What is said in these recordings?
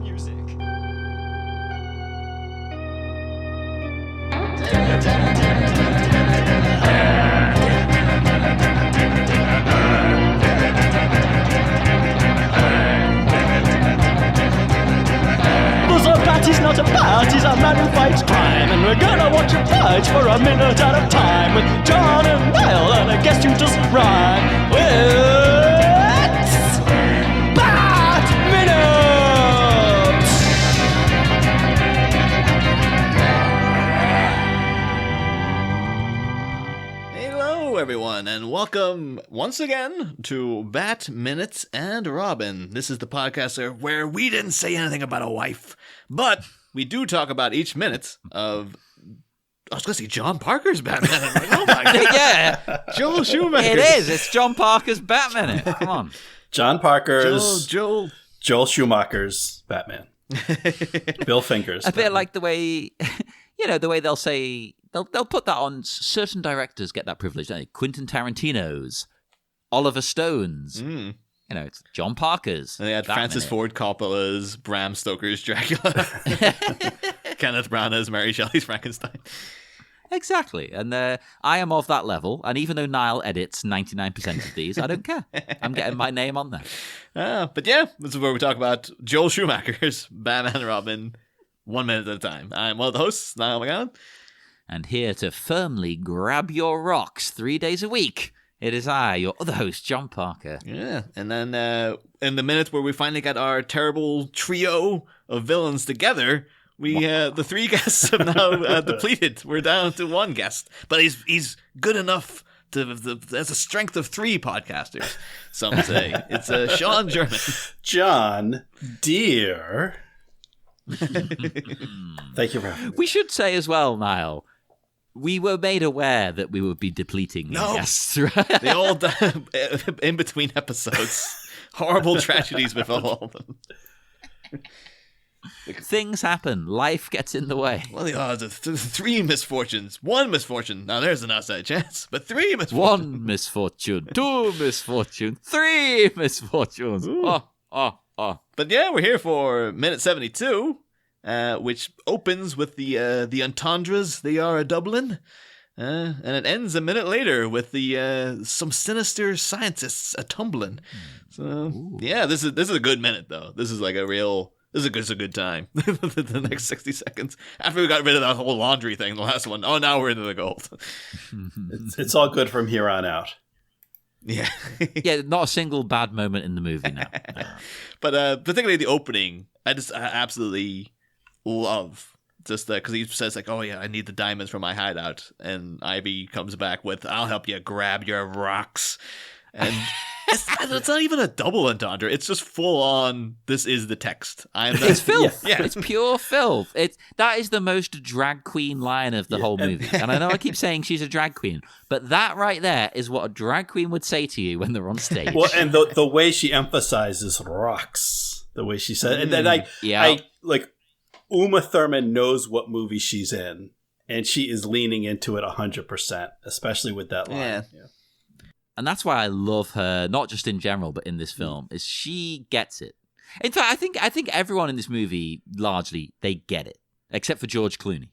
music. Party's not a bat, he's a man who fights crime. And we're gonna watch him fight for a minute at a time. With John and Niall and a guest who doesn't rhyme. It's Bat Minutes! Hello everyone, and welcome once again to Bat Minutes and Robin. This is the podcast where we didn't say anything about a wife, but we do talk about each minute of, I was going to say John Parker's Batman. I'm like, oh my God. Yeah. Joel Schumacher. It is. It's John Parker's Batman. Come on. John Parker's Joel Schumacher's Batman. Bill Finger's A bit Batman. like the way, the way they'll say, they'll put that on, certain directors get that privilege, don't they? Quentin Tarantino's, Oliver Stone's, it's John Parker's. And they had Francis Ford Coppola's, Bram Stoker's Dracula, Kenneth Branagh's Mary Shelley's Frankenstein. Exactly. And I am of that level. And even though Niall edits 99% of these, I don't care. I'm getting my name on there. But yeah, this is where we talk about Joel Schumacher's Batman and Robin 1 minute at a time. I'm one of the hosts, Niall McGowan. And here to firmly grab your rocks 3 days a week, it is I, your other host, John Parker. Yeah, and then in the minute where we finally got our terrible trio of villains together, we the three guests have now depleted. We're down to one guest, but he's good enough to as a strength of three podcasters. Some say it's Sean German. John Deere. Thank you for having me. We should say as well, Niall, we were made aware that we would be depleting guests. Right? They all die in between episodes. Horrible tragedies befell all of them. Things happen. Life gets in the way. Well, the odds of three misfortunes. One misfortune. Now, there's an outside chance. But three misfortunes. One misfortune. Two misfortunes. Three misfortunes. But yeah, we're here for minute 72, which opens with the entendres. They are a Dublin. And it ends a minute later with the some sinister scientists a tumbling. So yeah, this is a good minute though. This is like a real. This is a good time. The next 60 seconds after we got rid of that whole laundry thing, the last one. Oh, now we're into the gold. It's all good from here on out. Yeah, yeah. Not a single bad moment in the movie now. But particularly the opening, I absolutely love. Just because he says like, "Oh yeah, I need the diamonds for my hideout," and Ivy comes back with, "I'll help you grab your rocks," and it's not even a double entendre. It's just full on. This is the text. It's filth. Yeah. It's pure filth. That is the most drag queen line of the whole movie. And I know I keep saying she's a drag queen, but that right there is what a drag queen would say to you when they're on stage. Well, and the way she emphasizes rocks, the way she said, and then I like. Uma Thurman knows what movie she's in, and she is leaning into it 100%, especially with that line. Yeah. And that's why I love her, not just in general, but in this film, is she gets it. In fact, I think everyone in this movie, largely, they get it, except for George Clooney.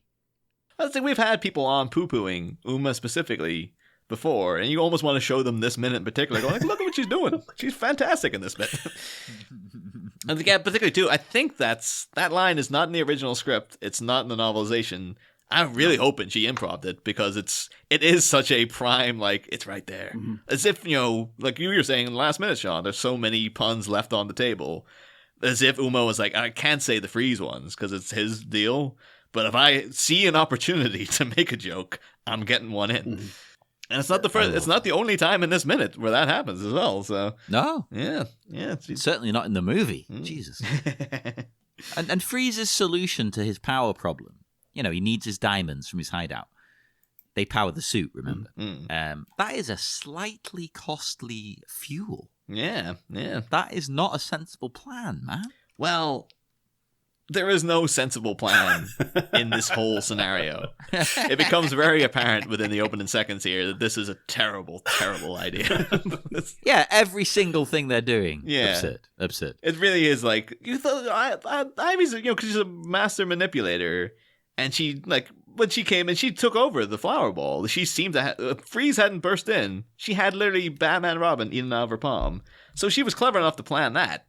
I think we've had people on poo-pooing Uma specifically before, and you almost want to show them this minute in particular, going like, look at what she's doing. She's fantastic in this bit. And again, particularly too, I think that line is not in the original script. It's not in the novelization. I'm really hoping she improv'd it because it is such a prime, like, it's right there. Mm-hmm. As if, like you were saying in the last minute, Sean, there's so many puns left on the table. As if Uma was like, I can't say the freeze ones because it's his deal. But if I see an opportunity to make a joke, I'm getting one in. Mm-hmm. And it's not the first. It's not the only time in this minute where that happens as well. So no, yeah. It's certainly not in the movie. Jesus. and Freeze's solution to his power problem, he needs his diamonds from his hideout. They power the suit. Remember, that is a slightly costly fuel. Yeah. That is not a sensible plan, man. Well, there is no sensible plan in this whole scenario. It becomes very apparent within the opening seconds here that this is a terrible, terrible idea. Yeah, every single thing they're doing. Yeah. Absurd. It really is like, you thought Ivy's, because she's a master manipulator, and she, like, when she came and she took over the flower ball, she seemed to Freeze hadn't burst in. She had literally Batman Robin eaten out of her palm. So she was clever enough to plan that.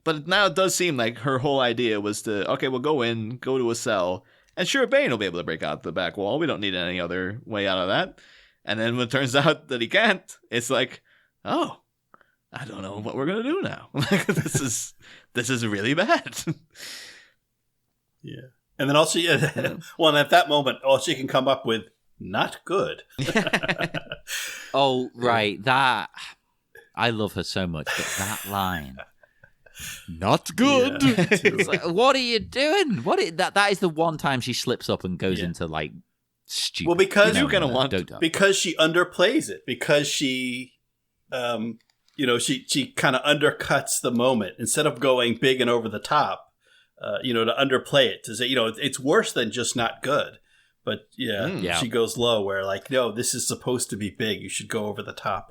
But now it does seem like her whole idea was to, okay, we'll go to a cell, and sure, Bane will be able to break out the back wall. We don't need any other way out of that. And then when it turns out that he can't, it's like, oh, I don't know what we're going to do now. Like, this is really bad. Yeah. And then also, well, at that moment, all she can come up with, not good. Oh, right. That, I love her so much, but that line... Not good. Yeah, it's like, what are you doing? That is the one time she slips up and goes into like stupid. Well, because you kind of want because she underplays it, because she, she kind of undercuts the moment instead of going big and over the top. To underplay it, to say, it's worse than just not good. But she goes low where like, no, this is supposed to be big. You should go over the top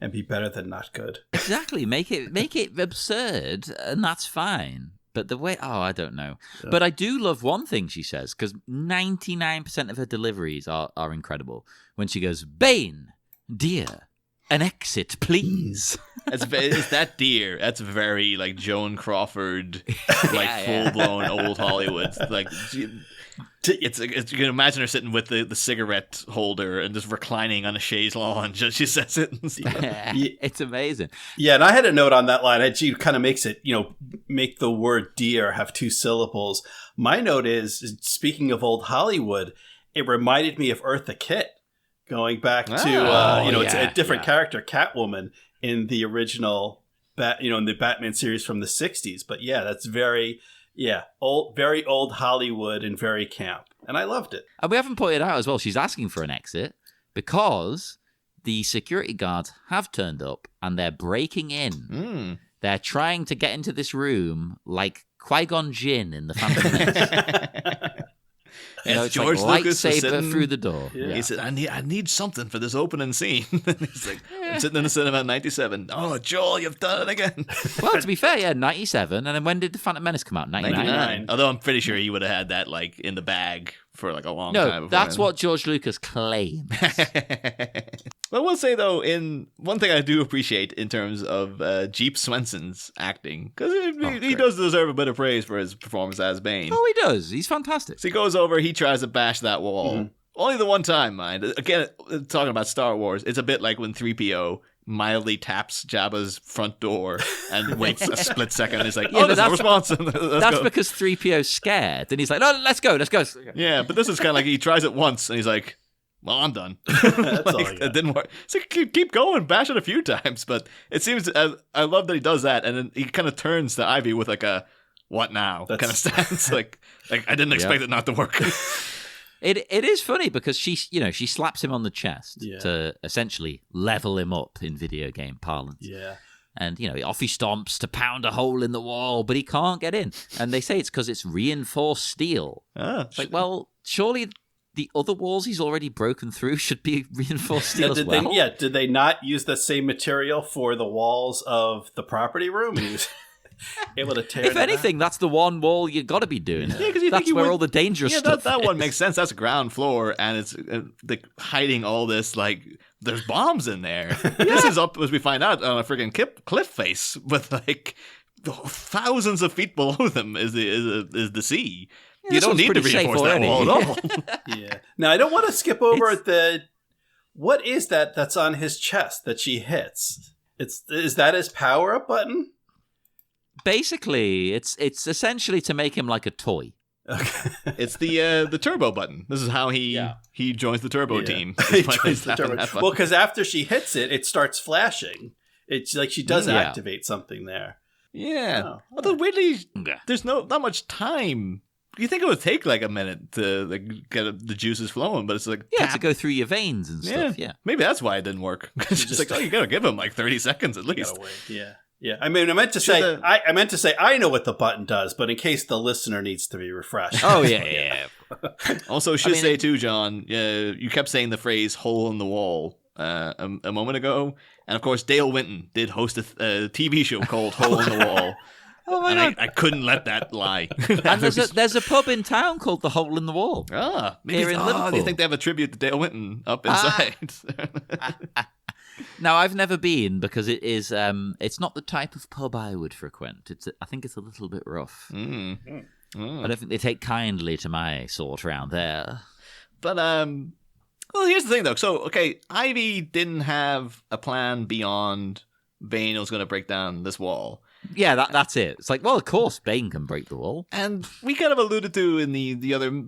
and be better than not good. Exactly. Make it absurd, and that's fine. But the way, I don't know. Yeah. But I do love one thing she says, because 99% of her deliveries are incredible. When she goes, Bane, dear, an exit, please. Is that dear? That's very like Joan Crawford, like full-blown old Hollywood. Like, it's you can imagine her sitting with the cigarette holder and just reclining on a chaise lounge. She says it. It's amazing. Yeah, and I had a note on that line. She kind of makes it, make the word dear have 2 syllables. My note is, speaking of old Hollywood, it reminded me of Eartha Kitt. Going back to, it's a different character, Catwoman, in the original, in the Batman series from the 60s. But yeah, that's very old Hollywood and very camp. And I loved it. And we haven't pointed out as well, she's asking for an exit because the security guards have turned up and they're breaking in. They're trying to get into this room like Qui-Gon Jinn in The Phantom Menace. It's George like Lucas lightsaber through the door. Yeah. He said, I need something for this opening scene. He's like, I'm sitting in the cinema in 97. Oh, Joel, you've done it again. Well, to be fair, 97. And then when did The Phantom Menace come out? 99. Although I'm pretty sure he would have had that like in the bag for like a long time. No, that's what George Lucas claims. But I will say, though, in one thing I do appreciate in terms of Jeep Swenson's acting, because he does deserve a bit of praise for his performance as Bane. Oh, he does. He's fantastic. So he goes over, he tries to bash that wall. Mm-hmm. Only the one time, mind. Again, talking about Star Wars, it's a bit like when 3PO mildly taps Jabba's front door and waits a split second and he's like, there's no response. That's because 3PO's scared. And he's like, no, let's go. Yeah, but this is kind of like he tries it once and he's like, well, I'm done. It didn't work. So keep going, bash it a few times. But it seems, I love that he does that. And then he kind of turns to Ivy with like a, what now kind of stance. like I didn't expect it not to work. It is funny because she slaps him on the chest to essentially level him up in video game parlance. Yeah. And, off he stomps to pound a hole in the wall, but he can't get in. And they say it's because it's reinforced steel. It's like, well, surely the other walls he's already broken through should be reinforced steel as well. Did they not use the same material for the walls of the property room? He was able to tear If anything, that's the one wall you got to be doing. Yeah, because that's where all the dangerous stuff that is. one makes sense. That's ground floor, and it's hiding all this, like, there's bombs in there. This is up, as we find out, on a freaking cliff face with, like, thousands of feet below them is the sea. You don't need to reinforce that wall at all. Yeah. Now, I don't want to skip over what is that's on his chest that she hits? Is that his power-up button? Basically, it's essentially to make him like a toy. Okay. It's the turbo button. This is how he joins the turbo team. He joins the turbo. Well, because after she hits it, it starts flashing. It's like she does activate something there. Yeah. Although weirdly, there's not much time. You think it would take like a minute to get the juices flowing, but it's like to go through your veins and stuff. Yeah. Maybe that's why it didn't work. It's just like, you gotta give him like 30 seconds at least. Gotta wait. Yeah. Yeah, I mean, I meant to say I know what the button does, but in case the listener needs to be refreshed. Oh yeah. Also, should say too, John. You kept saying the phrase "hole in the wall" a moment ago, and of course, Dale Winton did host a TV show called "Hole in the Wall." Oh my God. God. I couldn't let that lie. And there's a pub in town called the Hole in the Wall. Maybe here in Liverpool. Do you think they have a tribute to Dale Winton up inside? Now, I've never been because it is. It's not the type of pub I would frequent. I think it's a little bit rough. I don't think they take kindly to my sort around there. But well, here's the thing though. So okay, Ivy didn't have a plan beyond Bane was going to break down this wall. Yeah, that's it. It's like, well, of course, Bane can break the wall. And we kind of alluded to in the other,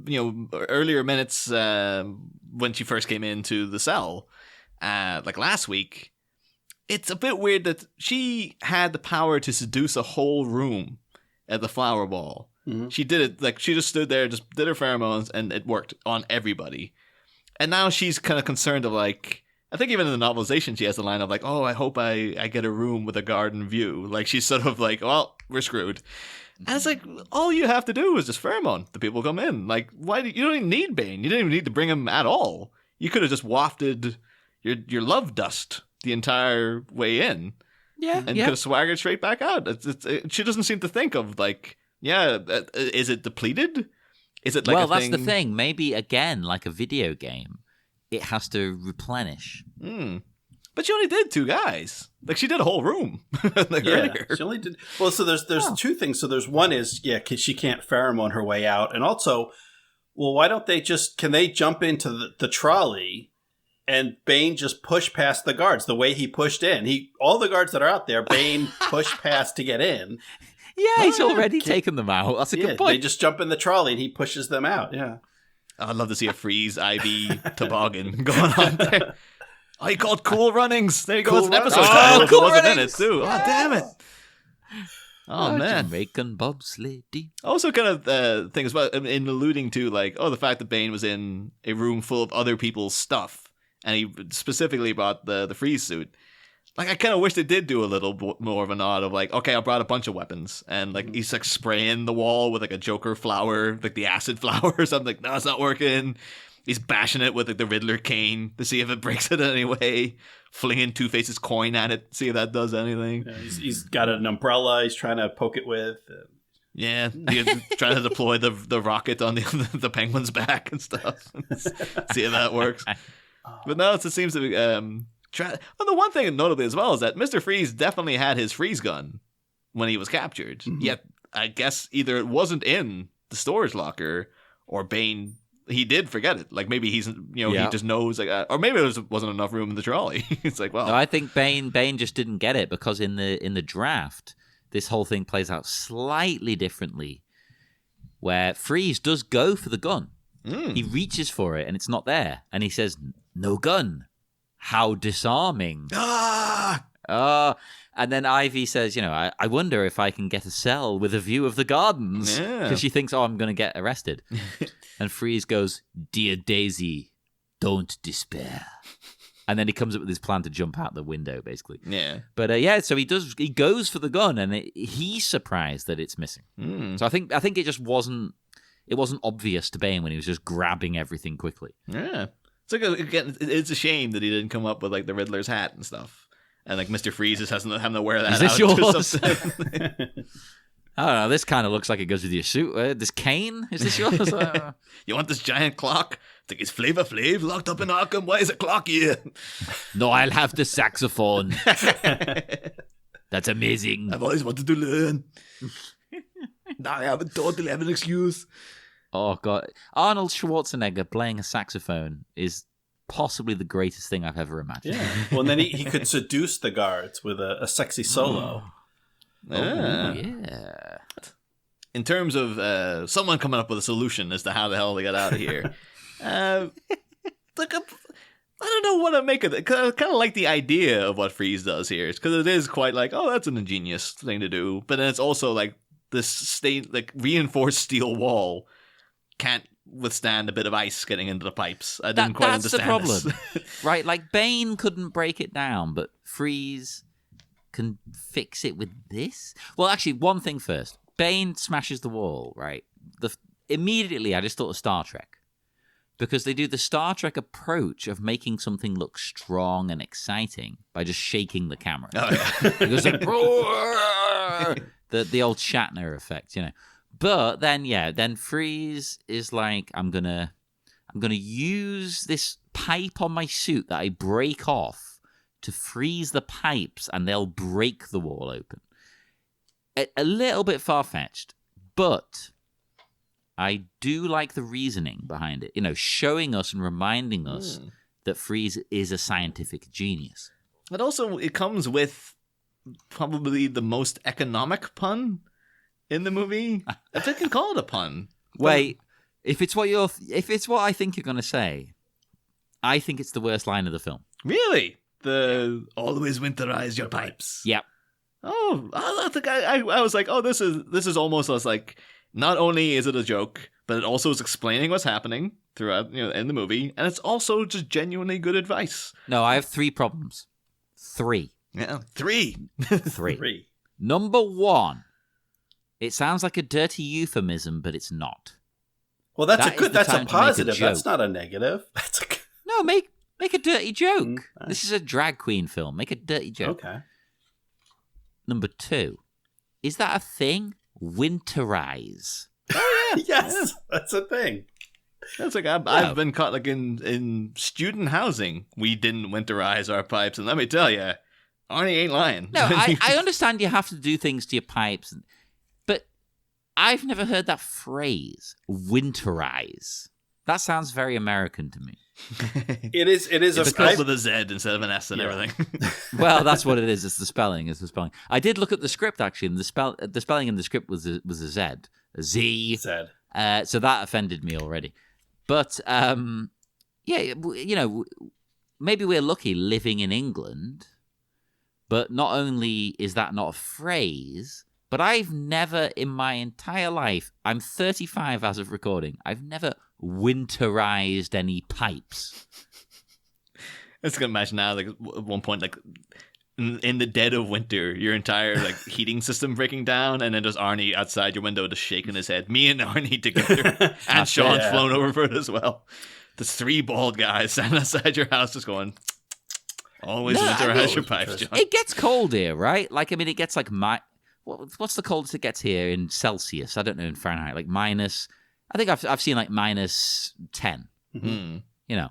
earlier minutes when she first came into the cell, like last week, it's a bit weird that she had the power to seduce a whole room at the flower ball. Mm-hmm. She did it, like, she just stood there, just did her pheromones, and it worked on everybody. And now she's kind of concerned of, like, I think even in the novelization, she has the line of like, "Oh, I hope I get a room with a garden view." Like she's sort of like, "Well, we're screwed." And it's like, all you have to do is just pheromone the people come in. Like, why you don't even need Bane? You didn't even need to bring him at all. You could have just wafted your love dust the entire way in, and could have swaggered straight back out. She doesn't seem to think of like, is it depleted? Is it like well, that's the thing. Maybe again, like a video game. It has to replenish. But she only did 2 guys. Like, she did a whole room. Earlier. She only did... Well, so there's 2 things. So there's one is, she can't pheromone her way out. And also, well, why don't they can they jump into the trolley and Bane just push past the guards the way he pushed in? All the guards that are out there, Bane pushed past to get in. Yeah, he's already taken them out. That's a good point. They just jump in the trolley and he pushes them out. Yeah. I'd love to see a Freeze Ivy toboggan going on there. Oh, he called Cool Runnings. There you go. It's an episode title. Cool wasn't in Runnings. it too. Oh, damn it. Oh, man. Jamaican bobsleigh. Also kind of thing as well, in alluding to like, the fact that Bane was in a room full of other people's stuff, and he specifically brought the freeze suit. Like, I kind of wish they did do a little more of a nod of like, okay, I brought a bunch of weapons, and like he's like spraying the wall with like a Joker flower, like the acid flower or something. Like, no, it's not working. He's bashing it with like the Riddler cane to see if it breaks it anyway. Flinging Two-Face's coin at it, see if that does anything. Yeah, he's got an umbrella he's trying to poke it with. Yeah, he's trying to deploy the rocket on the penguin's back and stuff. See if that works. But no, it seems to be... Well, the one thing notably as well is that Mr. Freeze definitely had his freeze gun when he was captured. Mm-hmm. Yet, I guess either it wasn't in the storage locker, or Bane, he did forget it. Like maybe he's, he just knows, like, or maybe it wasn't enough room in the trolley. It's like, well, no, I think Bane just didn't get it because in the draft, this whole thing plays out slightly differently, where Freeze does go for the gun. He reaches for it and it's not there, and he says, "No gun. How disarming." And then Ivy says, I wonder if I can get a cell with a view of the gardens. Because she thinks, I'm going to get arrested. And Freeze goes, "Dear Daisy, don't despair." And then he comes up with his plan to jump out the window, basically. Yeah. But so he goes for the gun, and he's surprised that it's missing. So I think it just wasn't obvious to Bane when he was just grabbing everything quickly. Yeah. So again, it's a shame that he didn't come up with like the Riddler's hat and stuff, and like Mr. Freeze is having to wear that. Is this out yours? I don't know. This kind of looks like it goes with your suit. This cane, is this yours? You want this giant clock? I think it's Flavor Flav locked up in Arkham. Why is a clock here? No, I'll have the saxophone. That's amazing. I've always wanted to learn. Now I totally have an excuse. Oh, God. Arnold Schwarzenegger playing a saxophone is possibly the greatest thing I've ever imagined. Yeah. Well, and then he could seduce the guards with a sexy solo. Yeah. In terms of someone coming up with a solution as to how the hell they got out of here, I don't know what to make of it. I kind of like the idea of what Freeze does here, because it is quite like, that's an ingenious thing to do. But then it's also like this reinforced steel wall can't withstand a bit of ice getting into the pipes. I didn't quite understand the problem. Right, like Bane couldn't break it down, but Freeze can fix it with this. Well, actually, one thing first. Bane smashes the wall, right? Immediately, I just thought of Star Trek. Because they do the Star Trek approach of making something look strong and exciting by just shaking the camera. Oh, yeah. It goes like, the old Shatner effect, you know. But then Freeze is like, I'm gonna use this pipe on my suit that I break off to freeze the pipes, and they'll break the wall open. A little bit far-fetched, but I do like the reasoning behind it. You know, showing us and reminding us that Freeze is a scientific genius. But also, it comes with probably the most economic pun in the movie. If I can call it a pun. Wait, if it's what I think you're going to say, I think it's the worst line of the film. Really? The always winterize your pipes. Yep. Oh, I think I was like, oh, this is almost like, not only is it a joke, but it also is explaining what's happening throughout, you know, in the movie, and it's also just genuinely good advice. No, I have 3 problems. 3. Yeah, 3. 3. Number 1, it sounds like a dirty euphemism, but it's not. Well, that's a positive. That's not a negative. That's a No, make a dirty joke. This is a drag queen film. Make a dirty joke. Okay. Number 2, is that a thing? Winterize. Oh yeah, yes, that's a thing. That's like I've been caught like in student housing. We didn't winterize our pipes, and let me tell you, Arnie ain't lying. No, I understand you have to do things to your pipes, but I've never heard that phrase, winterize. That sounds very American to me. It is because with a Z instead of an S and everything. Well, that's what it is. It's the spelling. I did look at the script actually, and the spelling in the script was a Z, a Z. Z. So that offended me already. But yeah, you know, maybe we're lucky living in England. But not only is that not a phrase, but I've never in my entire life, I'm 35 as of recording, I've never winterized any pipes. I just can imagine now, like at one point, like in the dead of winter, your entire like heating system breaking down, and then there's Arnie outside your window just shaking his head. Me and Arnie together, and Sean's flown over for it as well. There's 3 bald guys standing outside your house, just going, "Always winterize your pipes, John." It gets cold here, right? Like, I mean, it gets like what's the coldest it gets here in Celsius? I don't know in Fahrenheit. Like minus. I think I've seen like minus 10. Mm-hmm. You know,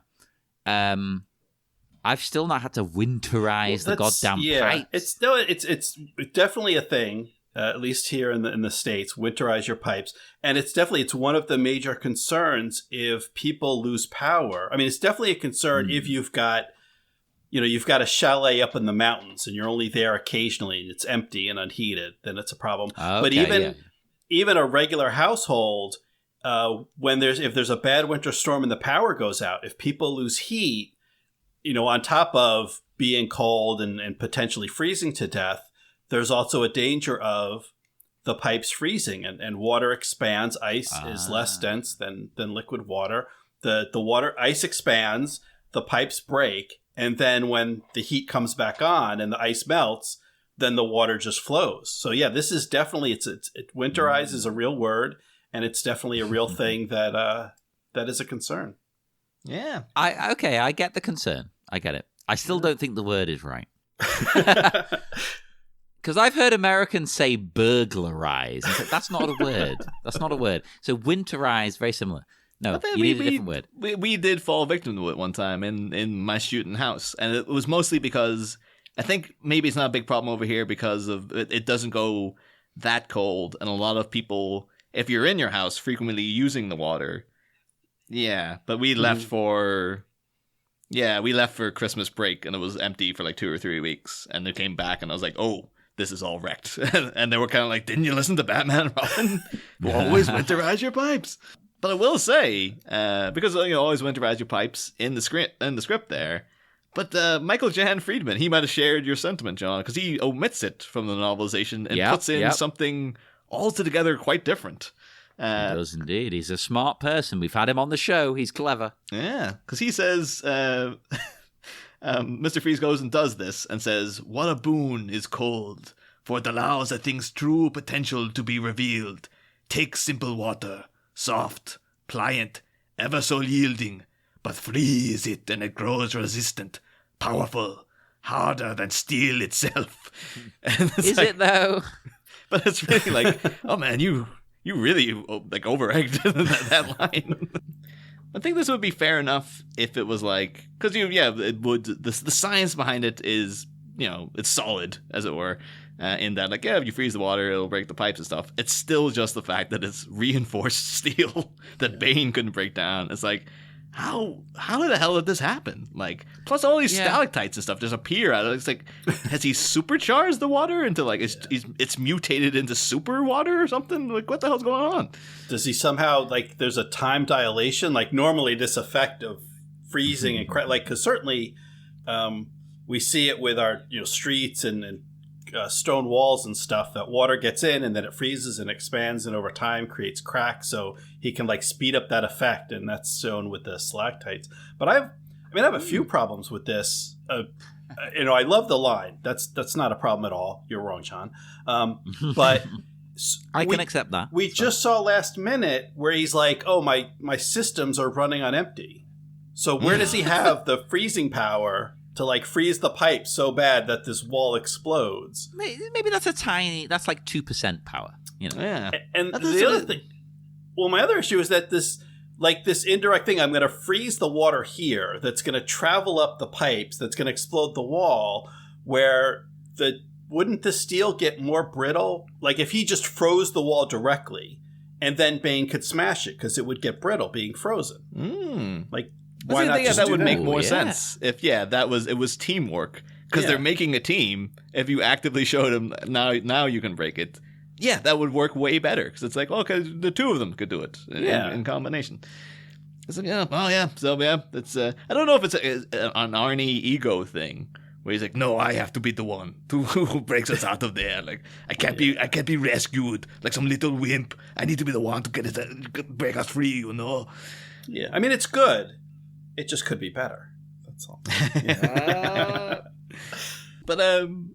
I've still not had to winterize the goddamn pipes. It's definitely a thing. At least here in the States, winterize your pipes, and it's one of the major concerns if people lose power. I mean, it's definitely a concern if you've got a chalet up in the mountains and you're only there occasionally and it's empty and unheated, then it's a problem. Okay, but even a regular household. If there's a bad winter storm and the power goes out, if people lose heat, you know, on top of being cold and potentially freezing to death, there's also a danger of the pipes freezing and water expands. Ice is less dense than liquid water. The ice expands, the pipes break, and then when the heat comes back on and the ice melts, then the water just flows. So yeah, this is definitely winterize is a real word. And it's definitely a real thing that is a concern. Yeah. I get the concern. I get it. I still don't think the word is right. Because I've heard Americans say burglarize. Like, that's not a word. That's not a word. So winterize, very similar. No, you need a different word. We did fall victim to it one time in my student house. And it was mostly because I think maybe it's not a big problem over here because of it doesn't go that cold. And a lot of people... If you're in your house frequently using the water, yeah. But we left for Christmas break, and it was empty for like 2 or 3 weeks. And they came back, and I was like, "Oh, this is all wrecked." And they were kind of like, "Didn't you listen to Batman and Robin? Always winterize your pipes." But I will say, because you always winterize your pipes in the script there. But Michael Jan Friedman, he might have shared your sentiment, John, because he omits it from the novelization and puts in something altogether quite different. He does indeed. He's a smart person. We've had him on the show. He's clever. Yeah, because he says, Mr. Freeze goes and does this and says, "What a boon is cold, for it allows a thing's true potential to be revealed. Take simple water, soft, pliant, ever so yielding, but freeze it and it grows resistant, powerful, harder than steel itself." Is it though? But it's really like, oh man, you really like over-egged that line. I think this would be fair enough if it was like, because it would. The science behind it is, it's solid, as it were. In that, like, if you freeze the water, it'll break the pipes and stuff. It's still just the fact that it's reinforced steel that Bane couldn't break down. It's like, how the hell did this happen? Like, plus all these stalactites and stuff just appear out of it. It's like, has he supercharged the water into like it's mutated into super water or something? Like, what the hell's going on? Does he somehow, like, there's a time dilation? Like, normally this effect of freezing and because certainly we see it with our streets and stone walls and stuff, that water gets in and then it freezes and expands and over time creates cracks, so he can like speed up that effect, and that's shown with the stalactites. But I have a few problems with this. I love the line. That's not a problem at all. You're wrong, Sean. But I can accept that. We just saw last minute where he's like, "Oh, my systems are running on empty." So where does he have the freezing power to like freeze the pipe so bad that this wall explodes? Maybe that's that's like 2% power. Yeah. And the other thing, my other issue is that this indirect thing, I'm going to freeze the water here, that's going to travel up the pipes, that's going to explode the wall, where wouldn't the steel get more brittle? Like if he just froze the wall directly, and then Bane could smash it because it would get brittle being frozen. Like, why not just that do would that? make more sense if it was teamwork, because they're making a team. If you actively showed them now you can break it, that would work way better, because it's like, okay, the two of them could do it in combination. It's like, so it's I don't know if it's an Arnie ego thing where he's like, no, I have to be the one who breaks us out of there. Like, I can't be rescued like some little wimp. I need to be the one to break us free. Yeah, I mean, it's good. It just could be better. That's all. But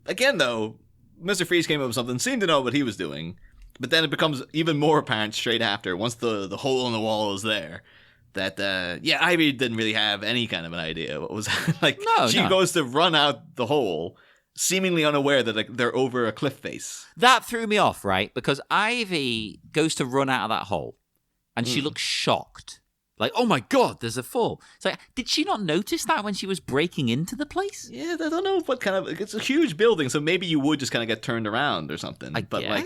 again, though, Mr. Freeze came up with something, seemed to know what he was doing, but then it becomes even more apparent straight after, once the hole in the wall is there, that Ivy didn't really have any kind of an idea what was like. She goes to run out the hole, seemingly unaware that like they're over a cliff face. That threw me off, right? Because Ivy goes to run out of that hole, and she looks shocked. Like, oh my God, there's a fall. It's like, did she not notice that when she was breaking into the place? Yeah, I don't know what kind of... It's a huge building, so maybe you would just kind of get turned around or something. I guess. Like,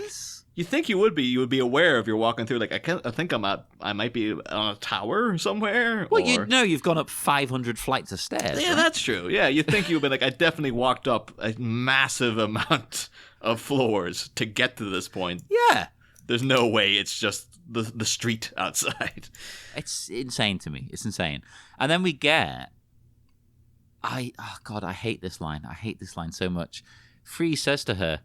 you think you would be aware if you're walking through, like, I think I might be on a tower somewhere. Well, you've gone up 500 flights of stairs. Yeah, right? That's true. Yeah, you think you'd be like, I definitely walked up a massive amount of floors to get to this point. Yeah. There's no way it's just the street outside. It's insane to me. It's insane. And then we get... I hate this line. I hate this line so much. Freeze says to her,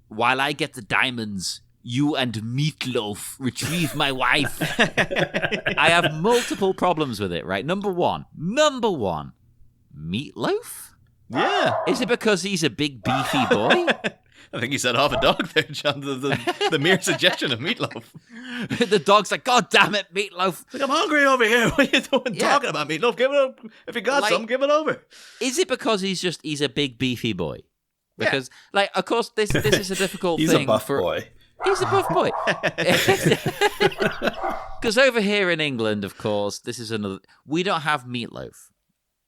"While I get the diamonds, you and Meatloaf retrieve my wife." I have multiple problems with it, right? Number one, Meatloaf? Yeah. Is it because he's a big beefy boy? I think you set off a dog there, John. The mere suggestion of Meatloaf. The dog's like, "God damn it, Meatloaf. Like, I'm hungry over here. What are you doing talking about Meatloaf? Give it up. If you got some, give it over." Is it because he's a big beefy boy? Because, of course, this is a difficult he's thing. He's a buff boy. He's a buff boy. Because over here in England, of course, this is another... We don't have meatloaf.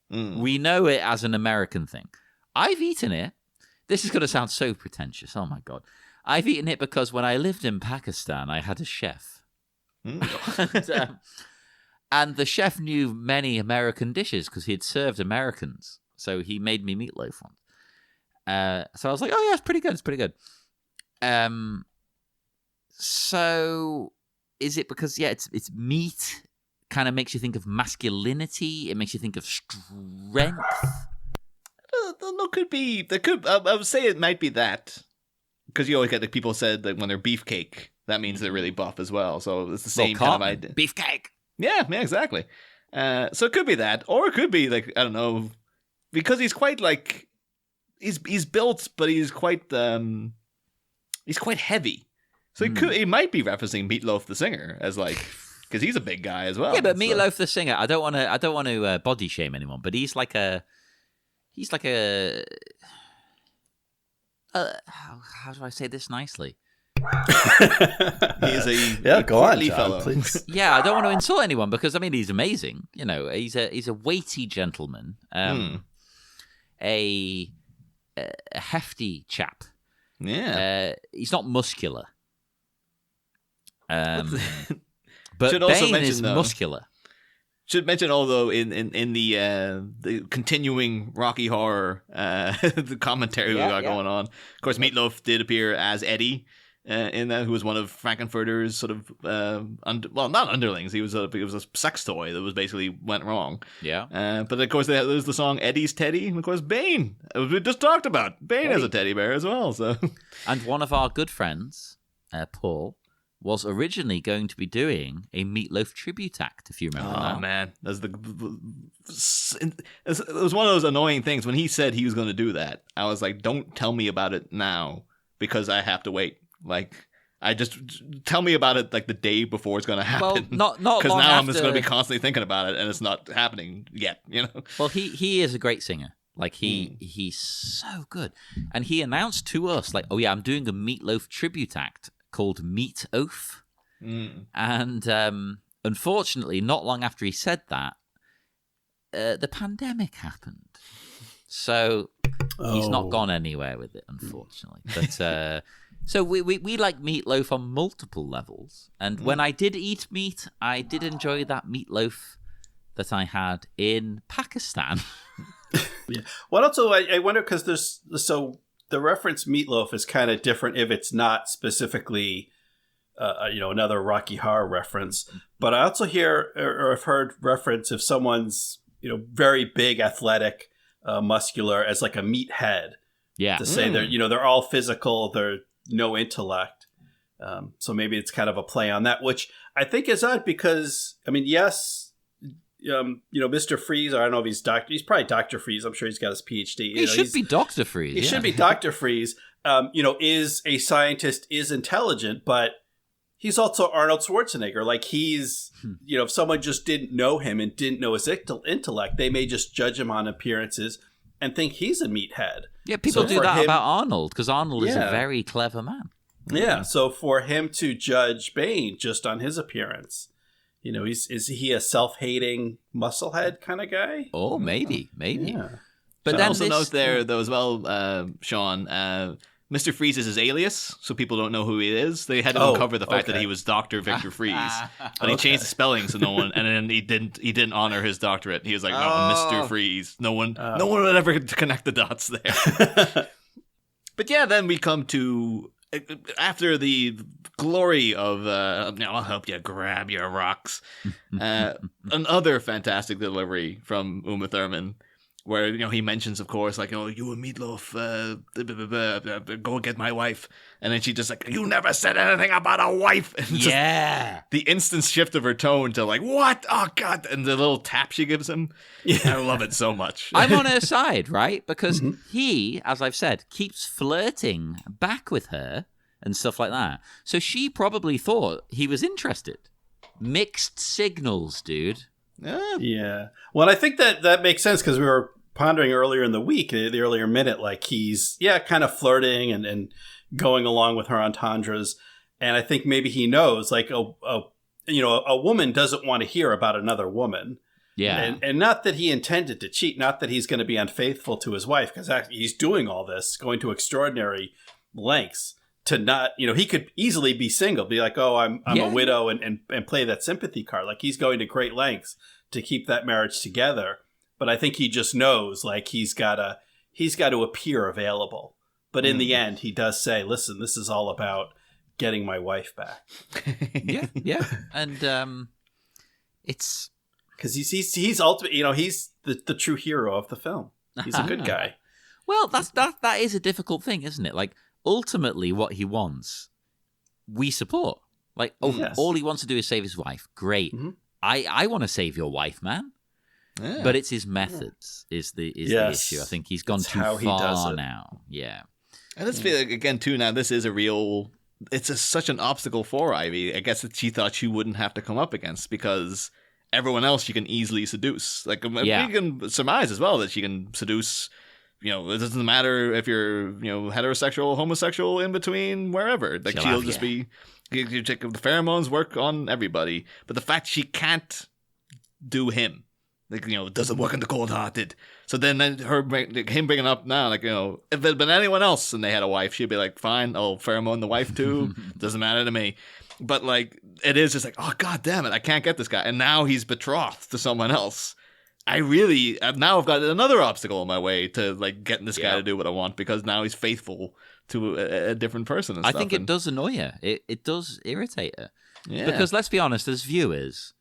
We know it as an American thing. I've eaten it. This is going to sound so pretentious. Oh, my God. I've eaten it because when I lived in Pakistan, I had a chef. And the chef knew many American dishes because he had served Americans. So he made me meatloaf once. So I was like, oh, yeah, it's pretty good. It's pretty good. So is it because, it's meat kind of makes you think of masculinity? It makes you think of strength? No, could be. I would say it might be that. Because you always get people said that when they're beefcake, that means they're really buff as well. So it's the same kind of idea. Beefcake. Yeah, exactly. So it could be that. Or it could be, like, I don't know, because he's quite like he's built, but he's quite heavy. So he might be referencing Meatloaf the singer as like, because he's a big guy as well. Yeah, but Meatloaf the singer, I don't want to body shame anyone, but he's like a how do I say this nicely? He is a go on, John, fellow. please. Yeah, I don't want to insult anyone because I mean he's amazing. You know, he's a weighty gentleman, a hefty chap. Yeah, he's not muscular. But Should also Bane mention, is though, muscular. Should mention, although in the continuing Rocky Horror the commentary we got going on, of course, Meatloaf did appear as Eddie in that, who was one of Frankenfurter's sort of not underlings. He was a sex toy that was basically went wrong. Yeah. But of course, there's the song Eddie's Teddy, and of course, Bane. We just talked about Bane has a teddy bear as well. So, and one of our good friends, Paul, was originally going to be doing a Meatloaf tribute act, if you remember that. Oh, man. It was one of those annoying things. When he said he was going to do that, I was like, don't tell me about it now, because I have to wait. Like, I just tell me about it like the day before it's going to happen. Well, not because long now after... I'm just going to be constantly thinking about it, and it's not happening yet, you know? Well, he is a great singer. Like, he's so good. And he announced to us, like, oh, yeah, I'm doing a Meatloaf tribute act called Meat Oaf. And unfortunately, not long after he said that, the pandemic happened. So he's not gone anywhere with it, unfortunately. But so we like Meatloaf on multiple levels. And when I did eat meat, I did enjoy that meatloaf that I had in Pakistan. Yeah. Well, also, I wonder, because the reference Meatloaf is kind of different if it's not specifically, another Rocky Horror reference. But I also hear, or I've heard reference if someone's, very big, athletic, muscular, as like a meathead. Yeah. To say they're all physical, they're no intellect. So maybe it's kind of a play on that, which I think is odd because, I mean, yes, Mr. Freeze, I don't know if he's he's probably Dr. Freeze. I'm sure he's got his PhD. He should be Dr. Freeze. He should be Dr. Freeze. Is a scientist, is intelligent, but he's also Arnold Schwarzenegger. Like he's, if someone just didn't know him and didn't know his intellect, they may just judge him on appearances and think he's a meathead. Yeah, people do that about Arnold because Arnold is a very clever man. Yeah, so for him to judge Bane just on his appearance, is he a self-hating musclehead kind of guy? Oh, maybe. Yeah. But so then also note there, though, as well, Sean, Mr. Freeze is his alias, so people don't know who he is. They had to uncover the fact that he was Dr. Victor Freeze, but he changed the spelling so no one, and then he didn't honor his doctorate. He was like, no, Mr. Freeze. No one would ever connect the dots there. But yeah, then we come to, after the glory of I'll help you grab your rocks, another fantastic delivery from Uma Thurman, where he mentions, of course, like, you and Meatloaf, go and get my wife, and then she just like, you never said anything about a wife. And the instant shift of her tone to like, what? Oh God! And the little tap she gives him, I love it so much. I'm on her side, right? Because he, as I've said, keeps flirting back with her and stuff like that. So she probably thought he was interested. Mixed signals, dude. Yeah. Well, I think that makes sense because we were pondering earlier in the week, the earlier minute, like he's, kind of flirting and going along with her entendres. And I think maybe he knows, like, a woman doesn't want to hear about another woman. Yeah. And not that he intended to cheat, not that he's going to be unfaithful to his wife, because he's doing all this, going to extraordinary lengths to not, he could easily be single, be like, oh, I'm a widow and play that sympathy card. Like he's going to great lengths to keep that marriage together. But I think he just knows, like, he's got to appear available. But in the end, he does say, listen, this is all about getting my wife back. Yeah. And it's... Because he's ultimate, he's the true hero of the film. He's a good guy. Well, that is a difficult thing, isn't it? Like, ultimately, what he wants, we support. Like, all he wants to do is save his wife. Great. I want to save your wife, man. Yeah. But it's his methods is the issue. I think he's gone too how he does far it. now. Yeah. I just feel like, again, too, now this is a real... It's such an obstacle for Ivy. I guess that she thought she wouldn't have to come up against because everyone else she can easily seduce. Like, we can surmise as well that she can seduce... You know, it doesn't matter if you're, heterosexual, homosexual, in between, wherever. Like, she'll just be... You take the pheromones work on everybody. But the fact she can't do him... Like, it doesn't work in the cold-hearted. So then him bringing up now, like, if it had been anyone else and they had a wife, she'd be like, fine, I'll pheromone the wife too. Doesn't matter to me. But, like, it is just like, oh, God damn it, I can't get this guy. And now he's betrothed to someone else. I've got another obstacle in my way to, like, getting this guy to do what I want because now he's faithful to a different person and stuff. I think it does annoy her. It does irritate her. Yeah. Because let's be honest, as viewers...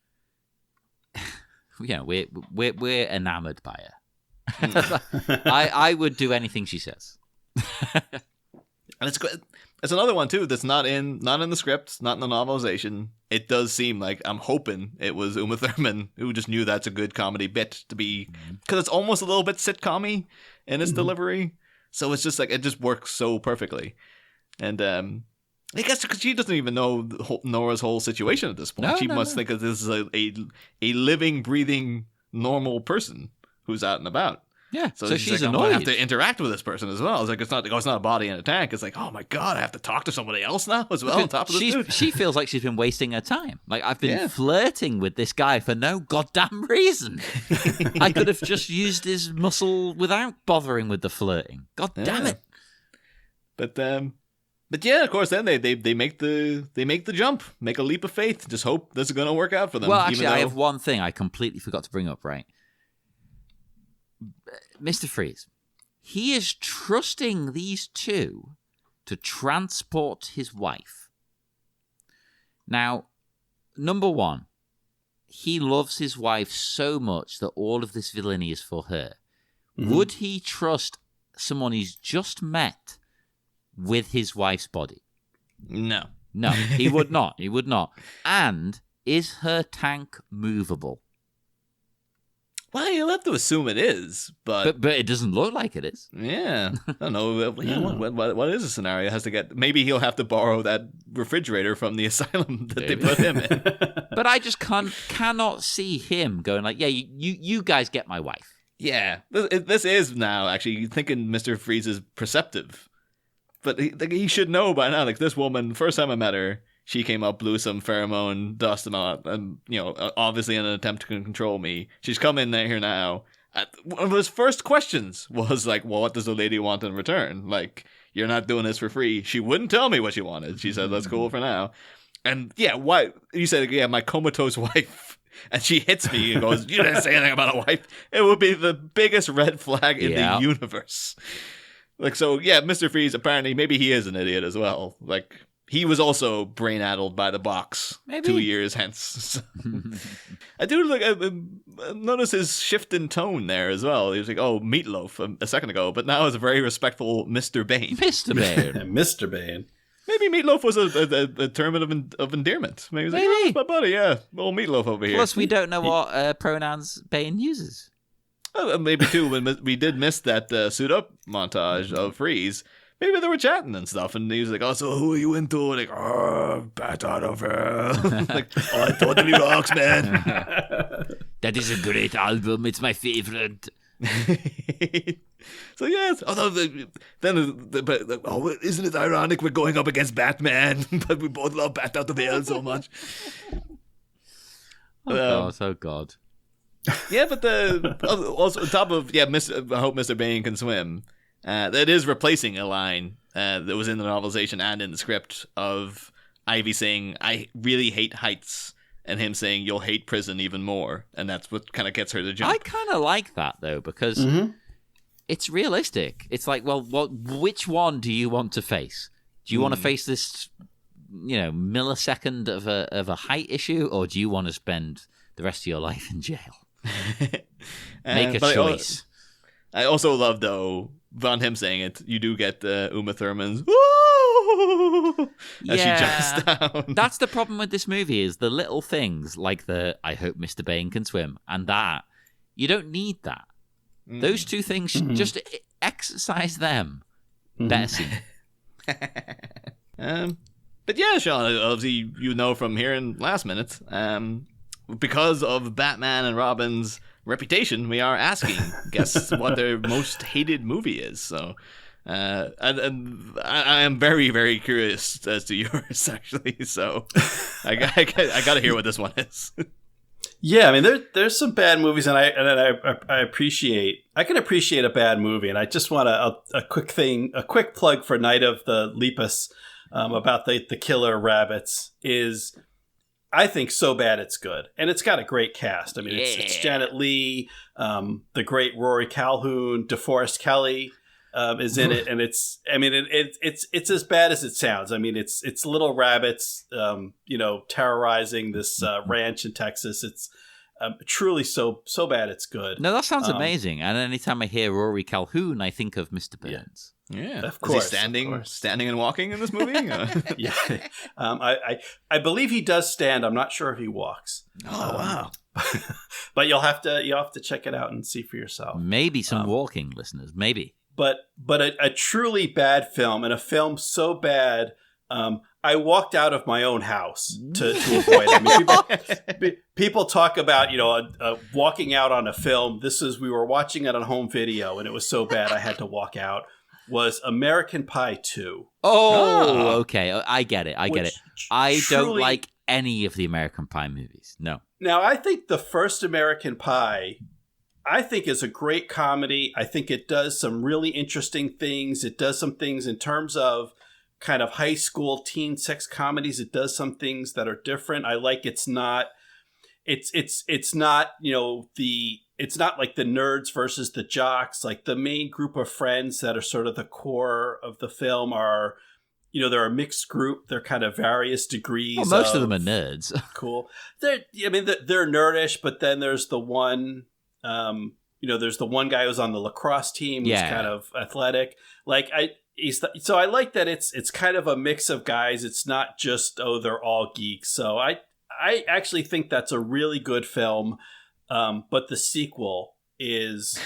we're enamored by her. I would do anything she says. And it's another one too that's not in the script, not in the novelization. It does seem like I'm hoping it was Uma Thurman who just knew that's a good comedy bit to be, because it's almost a little bit sitcom-y in its delivery. So it's just like it just works so perfectly. And I guess because she doesn't even know Nora's whole situation at this point. She must think that this is a living, breathing, normal person who's out and about. Yeah, so she's like, annoyed. I have to interact with this person as well. It's like it's not a body in a tank. It's like, oh my God, I have to talk to somebody else now as well on top of this dude. She feels like she's been wasting her time. Like, I've been flirting with this guy for no goddamn reason. I could have just used his muscle without bothering with the flirting. God damn it. But yeah, of course, then they make the jump, make a leap of faith, just hope this is going to work out for them. Well, actually, I have one thing I completely forgot to bring up, right? Mr. Freeze, he is trusting these two to transport his wife. Now, number one, he loves his wife so much that all of this villainy is for her. Mm-hmm. Would he trust someone he's just met with his wife's body? No, he would not. He would not. And is her tank movable? Well, you'll have to assume it is, but it doesn't look like it is. Yeah, I don't know. What is the scenario? Has to get. Maybe he'll have to borrow that refrigerator from the asylum that they put him in. But I just cannot see him going like, yeah, you guys get my wife. Yeah, this is now actually thinking Mr. Freeze is perceptive. But he should know by now, like, this woman, first time I met her, she came up, blew some pheromone dust and all, and, obviously in an attempt to control me. She's come in here now. One of his first questions was like, well, what does the lady want in return? Like, you're not doing this for free. She wouldn't tell me what she wanted. She said, that's cool for now. And yeah, why? You said, yeah, my comatose wife. And she hits me and goes, you didn't say anything about a wife. It would be the biggest red flag in the universe. Like, so, yeah, Mr. Freeze, apparently, maybe he is an idiot as well. Like, he was also brain-addled by the box 2 years hence. I do notice his shift in tone there as well. He was like, oh, Meatloaf a second ago, but now it's a very respectful Mr. Bane. Mr. Bane. Mr. Bane. Maybe Meatloaf was a term of endearment. Maybe he was like, oh, it's my buddy, yeah. Old Meatloaf over here. Plus, we don't know what pronouns Bane uses. Maybe too, when we did miss that suit up montage of Freeze, maybe they were chatting and stuff, and he was like, oh, so who are you into? Like, oh, bat out of her. Like, oh, it totally rocks, man. That is a great album. It's my favorite. So yes, although isn't it ironic we're going up against Batman, but we both love Bat Out of Hell so much. Oh God. Yeah, but also on top of I hope Mr. Bane can swim. That is replacing a line that was in the novelization and in the script of Ivy saying, "I really hate heights," and him saying, "You'll hate prison even more," and that's what kind of gets her to jump. I kind of like that though because it's realistic. It's like, well, which one do you want to face? Do you want to face this, millisecond of a height issue, or do you want to spend the rest of your life in jail? Make a choice. I also love, though, beyond him saying it, you do get Uma Thurman's as she jumps down. That's the problem with this movie is the little things like the I hope Mr. Bane can swim, and that You don't need that. Those two things, just exercise them. Better scene. But yeah, Sean, obviously you know from hearing last minute, because of Batman and Robin's reputation, we are asking guests what their most hated movie is. So, and I am very, very curious as to yours, actually. So, I got to hear what this one is. Yeah, I mean, there's some bad movies, and I can appreciate a bad movie, and I just want a quick plug for Night of the Lepus about the killer rabbits is, I think, so bad it's good, and it's got a great cast. I mean, it's Janet Leigh, the great Rory Calhoun, DeForest Kelly is in it, and it's as bad as it sounds. I mean, it's little rabbits, terrorizing this ranch in Texas. It's truly so bad it's good. No, that sounds amazing. And anytime I hear Rory Calhoun, I think of Mr. Burns. Yeah, of course. Is he standing and walking in this movie? Yeah, I believe he does stand. I'm not sure if he walks. Oh wow! But you'll have to check it out and see for yourself. Maybe some walking listeners, maybe. But a truly bad film, and a film so bad, I walked out of my own house to avoid it. I mean, people talk about walking out on a film. We were watching it on home video, and it was so bad I had to walk out. Was American Pie 2. Oh, okay. I get it. I don't like any of the American Pie movies. No. Now, I think the first American Pie, is a great comedy. I think it does some really interesting things. It does some things in terms of kind of high school teen sex comedies. It does some things that are different. I like it's not like the nerds versus the jocks. Like the main group of friends that are sort of the core of the film are, they're a mixed group. They're kind of various degrees. Well, most of them are nerds. Cool. They're nerdish, but then there's the one, there's the one guy who's on the lacrosse team who's kind of athletic. So I like that it's kind of a mix of guys. It's not just, they're all geeks. So I actually think that's a really good film. But the sequel is,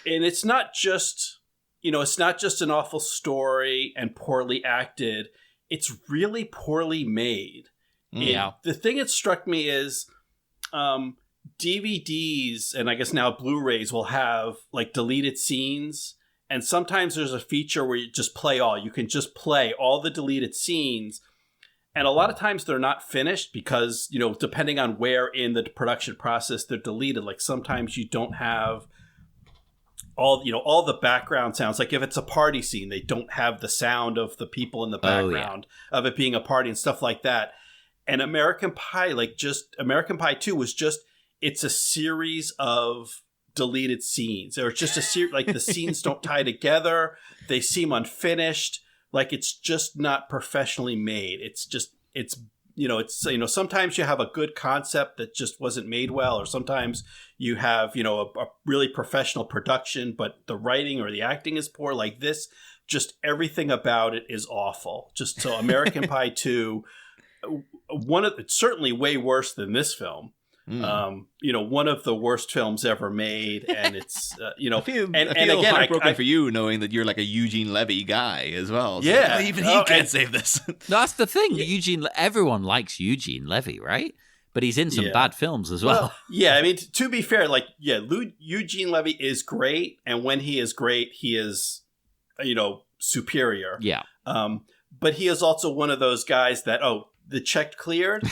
and it's not just, an awful story and poorly acted. It's really poorly made. Yeah. The thing that struck me is, DVDs and I guess now Blu-rays will have like deleted scenes. And sometimes there's a feature where you can just play all the deleted scenes. And a lot of times they're not finished because, depending on where in the production process they're deleted. Like sometimes you don't have all the background sounds. Like if it's a party scene, they don't have the sound of the people in the background of it being a party and stuff like that. And American Pie 2 was it's a series of deleted scenes. Or it's just a series, like the scenes don't tie together. They seem unfinished. Like it's just not professionally made. Sometimes you have a good concept that just wasn't made well, or sometimes you have, a really professional production, but the writing or the acting is poor. Like this, just everything about it is awful. Just so American Pie 2, it's certainly way worse than this film. One of the worst films ever made, and it's I feel heartbroken for you knowing that you're like a Eugene Levy guy as well. So yeah, even he can't save this. That's the thing. Everyone likes Eugene Levy, right? But he's in some bad films as well. Yeah, I mean, to be fair, Eugene Levy is great, and when he is great, he is, superior. Yeah. But he is also one of those guys that the check cleared.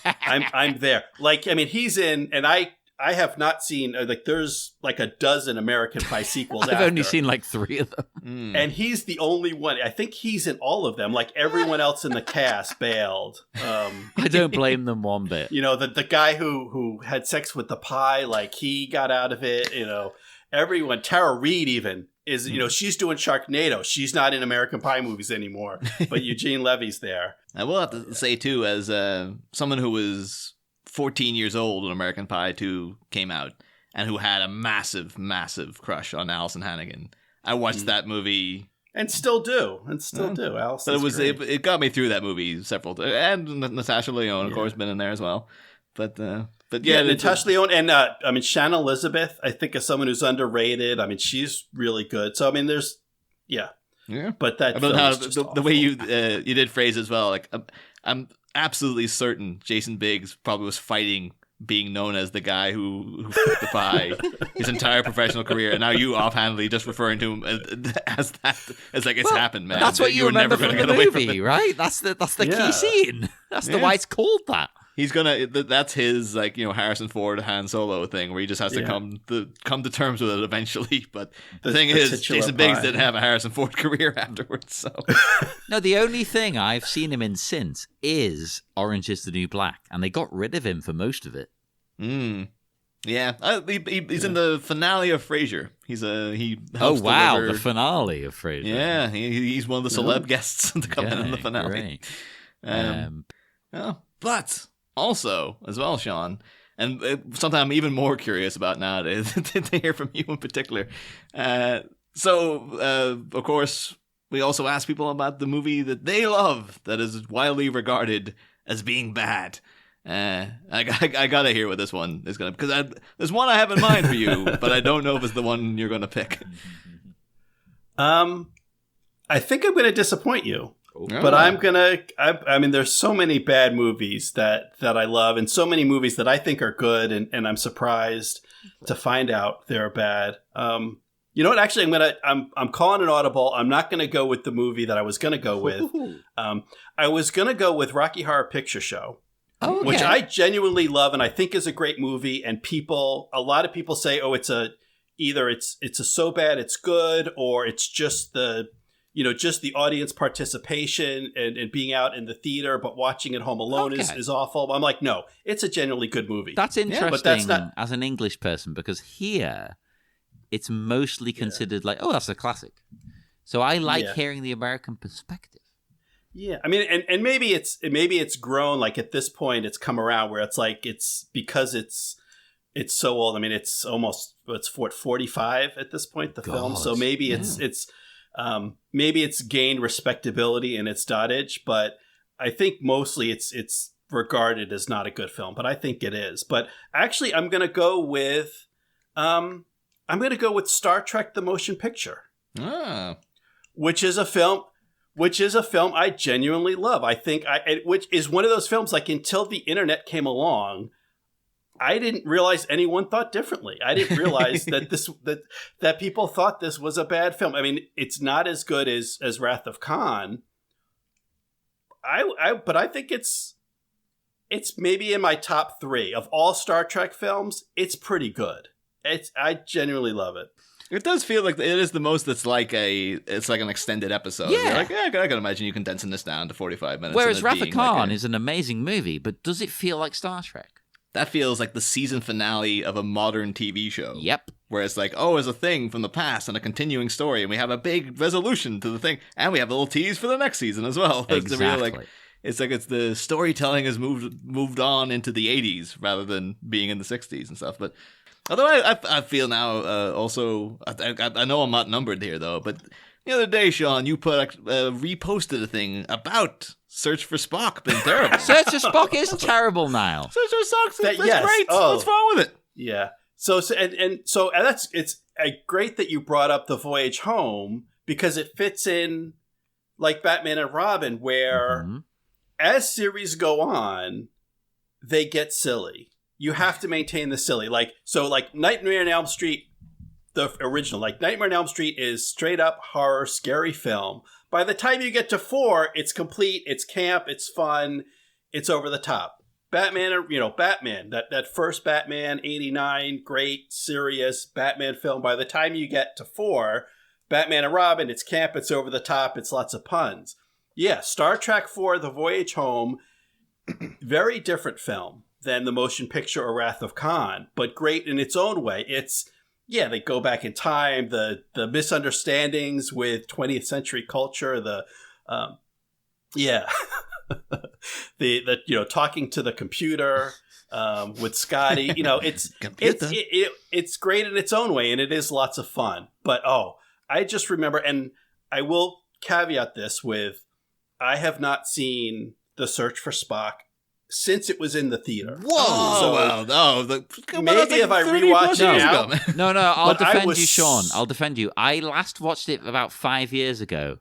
I'm there. He's in, and I have not seen there's like a dozen American Pie sequels. I've only seen like 3 of them, and he's the only one. I think he's in all of them. Like everyone else in the cast bailed. I don't blame them one bit. The guy who had sex with the pie, like he got out of it. Everyone. Tara Reid even is. She's doing Sharknado. She's not in American Pie movies anymore. But Eugene Levy's there. I will have to say, too, as someone who was 14 years old when American Pie 2 came out and who had a massive, massive crush on Alison Hannigan, I watched that movie. And still do. Alison's it got me through that movie several times. And Natasha Lyonne, of course, been in there as well. But But Natasha Lyonne and Shannon Elizabeth, I think, is someone who's underrated. I mean, she's really good. So I mean, there's but that about how the way you awful. did phrase as well. Like I'm absolutely certain Jason Biggs probably was fighting being known as the guy who flipped the pie his entire professional career, and now you offhandedly just referring to him as that. It's like it's happened, man. That's what you remember from the movie, right? That's the key scene. That's why it's called that. He's gonna. That's his Harrison Ford Han Solo thing, where he just has to come to terms with it eventually. But the thing is, Jason Biggs didn't have a Harrison Ford career afterwards. So no, the only thing I've seen him in since is Orange Is the New Black, and they got rid of him for most of it. Yeah, he's in the finale of Frasier. He. Oh wow, the finale of Frasier. Yeah, he's one of the celeb guests to come in the finale. But. Also, as well, Sean, and something I'm even more curious about nowadays to hear from you in particular. So, of course, we also ask people about the movie that they love that is widely regarded as being bad. I gotta hear what this one is gonna, because there's one I have in mind for you, but I don't know if it's the one you're gonna pick. I think I'm gonna disappoint you. But I mean, there's so many bad movies that I love, and so many movies that I think are good, and I'm surprised to find out they're bad. You know what? Actually, I'm calling an audible. I'm not gonna go with the movie that I was gonna go with. I was gonna go with Rocky Horror Picture Show, which I genuinely love, and I think is a great movie. And a lot of people say, oh, it's a so bad it's good, or it's just just the audience participation and being out in the theater, but watching at home alone is awful. I'm like, no, it's a genuinely good movie. That's interesting, but that's not as an English person, because here it's mostly considered like, oh, that's a classic. So I like hearing the American perspective. Yeah, I mean, and maybe it's grown, like at this point it's come around where it's like it's because it's so old. I mean, it's 45 at this point, the film. So maybe maybe it's gained respectability in its dottage, but I think mostly it's regarded as not a good film, but I think it is. But actually, I'm going to go with Star Trek: The Motion Picture, which is a film I genuinely love. I think which is one of those films, like, until the internet came along, I didn't realize anyone thought differently. I didn't realize that people thought this was a bad film. I mean, it's not as good as Wrath of Khan. But I think it's maybe in my top 3 of all Star Trek films. It's pretty good. I genuinely love it. It does feel like it is the most that's like an extended episode. Yeah. You're like, I can imagine you condensing this down to 45 minutes. Whereas Wrath of Khan is an amazing movie, but does it feel like Star Trek? That feels like the season finale of a modern TV show. Yep. Where it's like, oh, it's a thing from the past and a continuing story, and we have a big resolution to the thing, and we have a little tease for the next season as well. Exactly. It's the storytelling has moved on into the 80s rather than being in the 60s and stuff. But although I feel now also, I know I'm not numbered here though, but the other day, Sean, you reposted a thing about Search for Spock being terrible. Search for Spock is terrible now. Search for Spock is great. Oh, what's wrong with it? Yeah. So it's great that you brought up The Voyage Home, because it fits in like Batman and Robin, where as series go on, they get silly. You have to maintain the silly. Like Nightmare on Elm Street, the original, like Nightmare on Elm Street is straight up horror, scary film. By the time you get to 4, it's complete, it's camp, it's fun, it's over the top. Batman, that first Batman, 89, great, serious Batman film. By the time you get to 4, Batman and Robin, it's camp, it's over the top, it's lots of puns. Yeah, Star Trek 4, The Voyage Home, very different film than the motion picture or Wrath of Khan, but great in its own way. They go back in time, the misunderstandings with 20th century culture, the talking to the computer with Scotty, it's great in its own way, and it is lots of fun. But I just remember, and I will caveat this with, I have not seen The Search for Spock since it was in the theater. Whoa! So maybe if I rewatch it now. No, I'll defend you, Sean. I'll defend you. I last watched it about 5 years ago,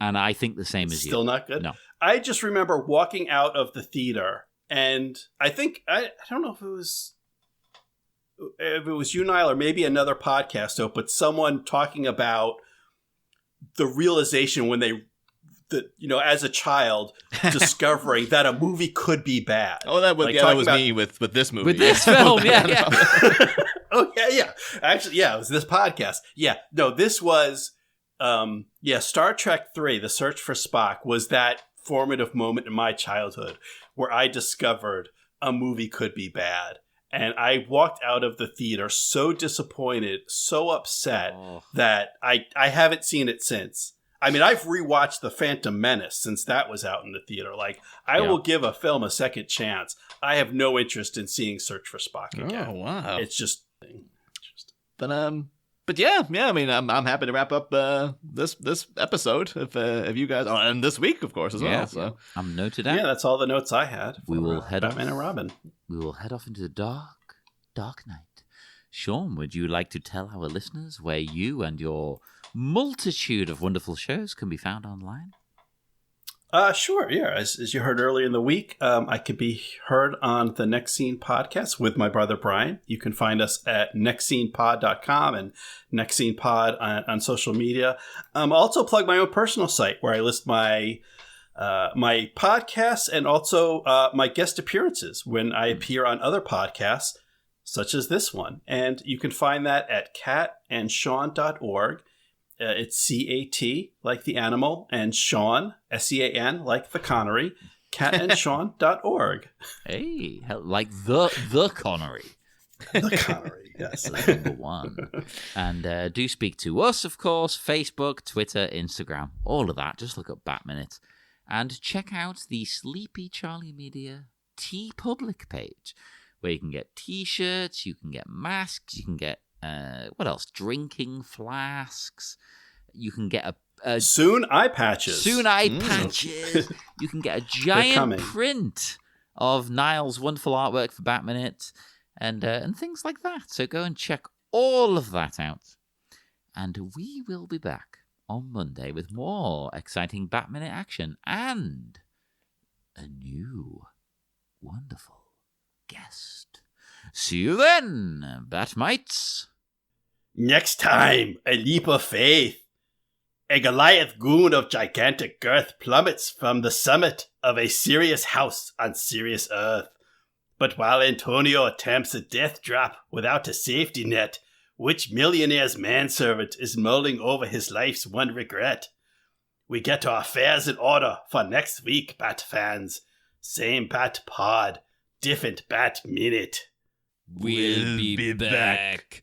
and I think the same as you. Still not good? No. I just remember walking out of the theater, and I think, I don't know if it was you, Niall, or maybe another podcast, but someone talking about the realization when as a child, discovering that a movie could be bad. Oh, that was me with this movie. With this film, yeah. Oh, yeah. Actually, yeah, it was this podcast. Yeah, no, this was, Star Trek 3, The Search for Spock, was that formative moment in my childhood where I discovered a movie could be bad. And I walked out of the theater so disappointed, so upset that I haven't seen it since. I mean, I've rewatched The Phantom Menace since that was out in the theater. Like, I will give a film a second chance. I have no interest in seeing Search for Spock again. Oh, wow. It's just... But yeah. I mean, I'm happy to wrap up this episode if you guys, and this week, of course, as well. So I'm noted down. Yeah, that's all the notes I had. We will head Batman and Robin. We will head off into the dark night. Sean, would you like to tell our listeners where you and your multitude of wonderful shows can be found online? Sure, yeah. As you heard earlier in the week, I could be heard on the Next Scene podcast with my brother Brian. You can find us at nextscenepod.com and Next Scene Pod on social media. I'll also plug my own personal site where I list my podcasts and also my guest appearances when I appear on other podcasts, such as this one. And you can find that at catandsean.org. It's CAT, like the animal, and Sean, SEAN, like the Connery, catandsean.org. Hey, like the Connery. The Connery, yes. Number one. And do speak to us, of course, Facebook, Twitter, Instagram, all of that. Just look up Batminute. And check out the Sleepy Charlie Media TeePublic page, where you can get T-shirts, you can get masks, you can get what else? Drinking flasks. You can get a soon eye patches. Patches. You can get a giant print of Niall's wonderful artwork for Batminute and things like that. So go and check all of that out. And we will be back on Monday with more exciting Batminute action and a new wonderful guest. See you then, Batmites. Next time, a leap of faith. A Goliath goon of gigantic girth plummets from the summit of a Sirius house on Sirius Earth. But while Antonio attempts a death drop without a safety net, which millionaire's manservant is mulling over his life's one regret? We get our affairs in order for next week, Bat fans. Same Bat pod, different Bat minute. We'll be back.